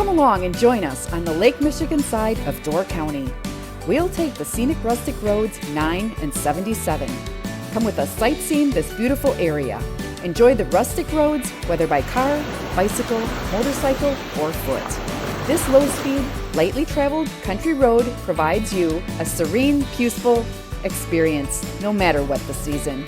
Come along and join us on the Lake Michigan side of Door County. We'll take the scenic Rustic Roads 9 and 77. Come with us sightseeing this beautiful area. Enjoy the Rustic Roads, whether by car, bicycle, motorcycle, or foot. This low-speed, lightly traveled country road provides you a serene, peaceful experience, no matter what the season.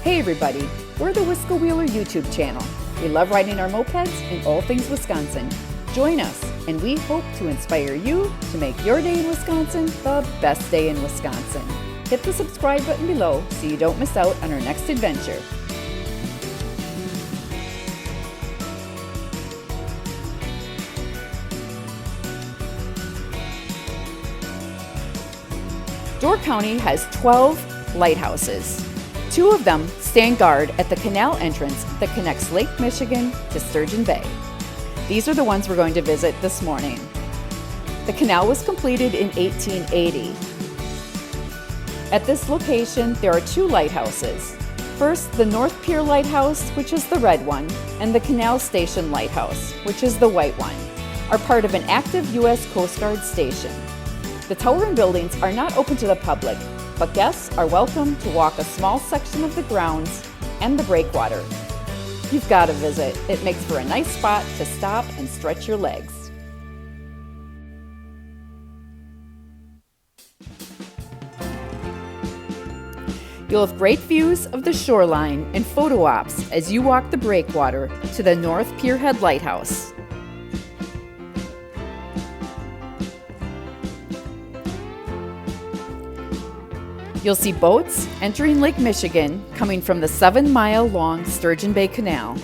Hey everybody, we're the Whisker Wheeler YouTube channel. We love riding our mopeds and all things Wisconsin. Join us, and we hope to inspire you to make your day in Wisconsin the best day in Wisconsin. Hit the subscribe button below so you don't miss out on our next adventure. Door County has 12 lighthouses. 2 of them stand guard at the canal entrance that connects Lake Michigan to Sturgeon Bay. These are the ones we're going to visit this morning. The canal was completed in 1880. At this location, there are 2 lighthouses. First, the North Pier Lighthouse, which is the red one, and the Canal Station Lighthouse, which is the white one, are part of an active U.S. Coast Guard station. The tower and buildings are not open to the public, but guests are welcome to walk a small section of the grounds and the breakwater. You've got to visit. It makes for a nice spot to stop and stretch your legs. You'll have great views of the shoreline and photo ops as you walk the breakwater to the North Pierhead Lighthouse. You'll see boats entering Lake Michigan coming from the 7-mile-long Sturgeon Bay Canal.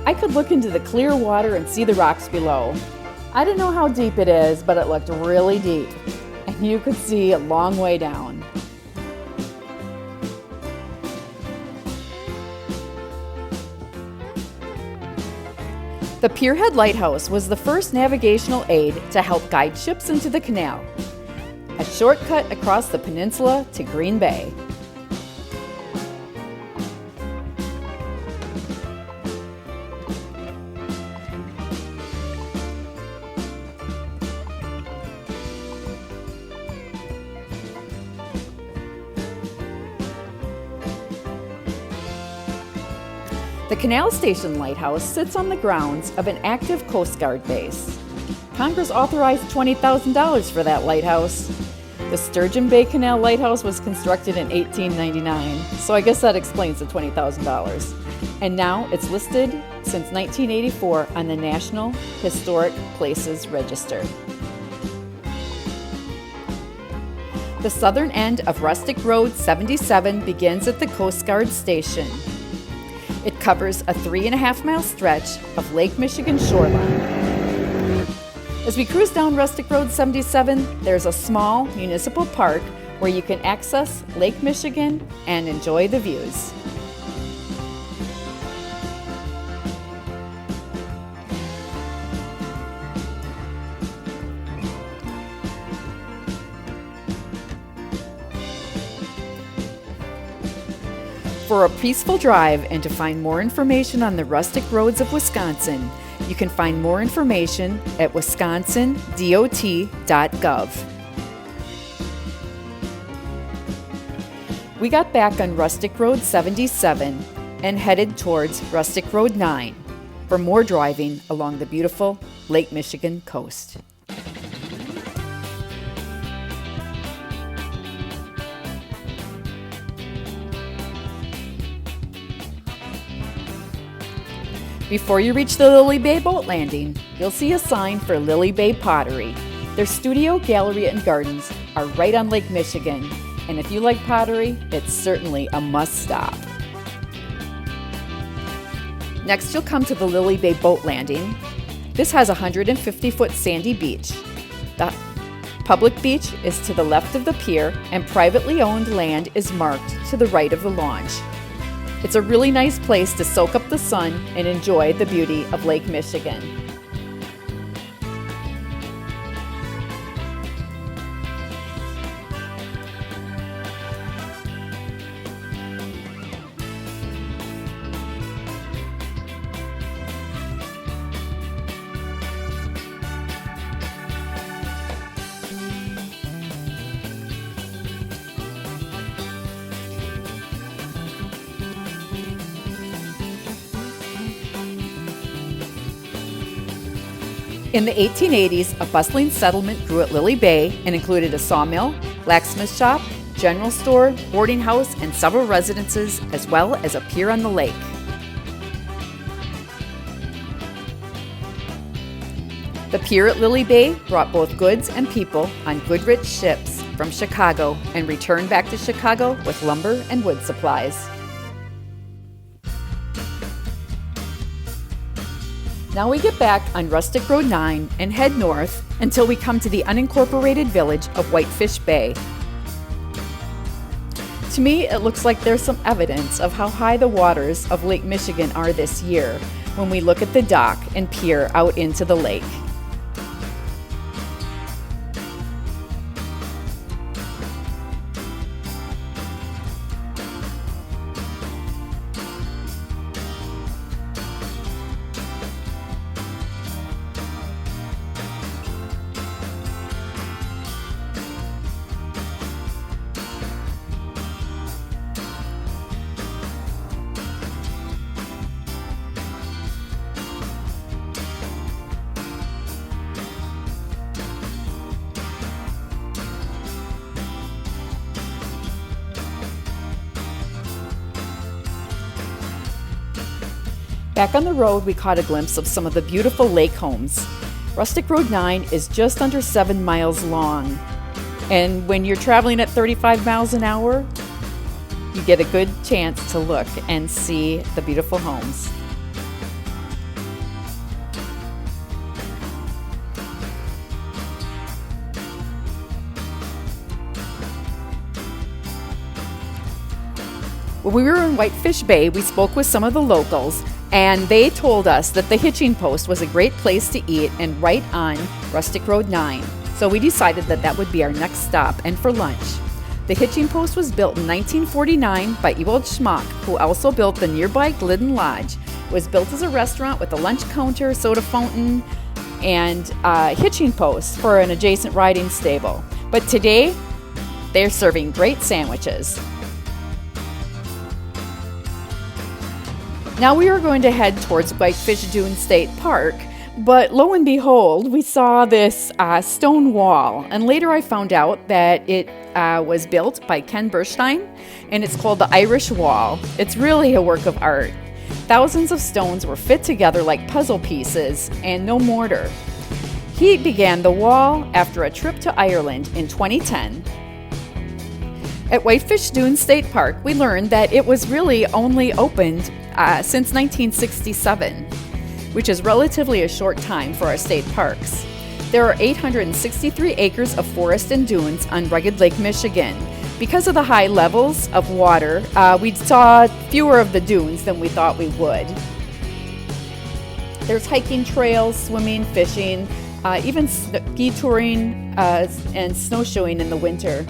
I could look into the clear water and see the rocks below. I didn't know how deep it is, but it looked really deep, and you could see a long way down. The Pierhead Lighthouse was the first navigational aid to help guide ships into the canal, a shortcut across the peninsula to Green Bay. The Canal Station Lighthouse sits on the grounds of an active Coast Guard base. Congress authorized $20,000 for that lighthouse. The Sturgeon Bay Canal Lighthouse was constructed in 1899, so I guess that explains the $20,000. And now it's listed since 1984 on the National Historic Places Register. The southern end of Rustic Road 77 begins at the Coast Guard Station. It covers a 3.5-mile stretch of Lake Michigan shoreline. As we cruise down Rustic Road 77, there's a small municipal park where you can access Lake Michigan and enjoy the views. For a peaceful drive and to find more information on the Rustic Roads of Wisconsin, you can find more information at wisconsindot.gov. We got back on Rustic Road 77 and headed towards Rustic Road 9 for more driving along the beautiful Lake Michigan coast. Before you reach the Lily Bay boat landing, you'll see a sign for Lily Bay Pottery. Their studio, gallery, and gardens are right on Lake Michigan, and if you like pottery, it's certainly a must-stop. Next, you'll come to the Lily Bay boat landing. This has a 150-foot sandy beach. The Public beach is to the left of the pier, and privately owned land is marked to the right of the launch. It's a really nice place to soak up the sun and enjoy the beauty of Lake Michigan. In the 1880s, a bustling settlement grew at Lily Bay and included a sawmill, blacksmith shop, general store, boarding house, and several residences, as well as a pier on the lake. The pier at Lily Bay brought both goods and people on Goodrich ships from Chicago and returned back to Chicago with lumber and wood supplies. Now we get back on Rustic Road 9 and head north until we come to the unincorporated village of Whitefish Bay. To me, it looks like there's some evidence of how high the waters of Lake Michigan are this year when we look at the dock and pier out into the lake. Back on the road, we caught a glimpse of some of the beautiful lake homes. Rustic Road 9 is just under 7 miles long, and when you're traveling at 35 miles an hour, you get a good chance to look and see the beautiful homes. When we were in Whitefish Bay, we spoke with some of the locals, and they told us that the hitching post was a great place to eat and right on Rustic Road 9. So we decided that that would be our next stop and for lunch. The hitching post was built in 1949 by Ewald Schmuck, who also built the nearby Glidden Lodge. It was built as a restaurant with a lunch counter, soda fountain, and hitching posts for an adjacent riding stable. But today, they're serving great sandwiches. Now we are going to head towards Whitefish Dunes State Park, but lo and behold, we saw this stone wall, and later I found out that it was built by Ken Burstein, and it's called the Irish Wall. It's really a work of art. Thousands of stones were fit together like puzzle pieces and no mortar. He began the wall after a trip to Ireland in 2010. At Whitefish Dunes State Park, we learned that it was really only opened since 1967, which is relatively a short time for our state parks. There are 863 acres of forest and dunes on rugged Lake Michigan. Because of the high levels of water, we saw fewer of the dunes than we thought we would. There's hiking trails, swimming, fishing, even ski touring and snowshoeing in the winter.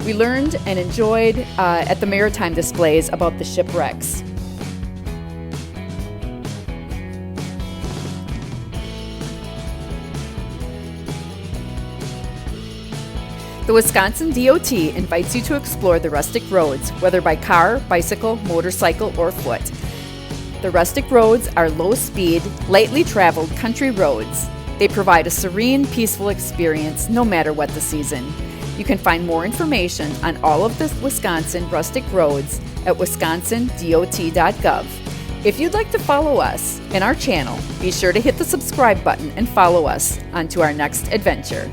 We learned and enjoyed at the maritime displays about the shipwrecks. The Wisconsin DOT invites you to explore the Rustic Roads, whether by car, bicycle, motorcycle, or foot. The Rustic Roads are low-speed, lightly traveled country roads. They provide a serene, peaceful experience no matter what the season. You can find more information on all of the Wisconsin Rustic Roads at wisconsindot.gov. If you'd like to follow us and our channel, be sure to hit the subscribe button and follow us onto our next adventure.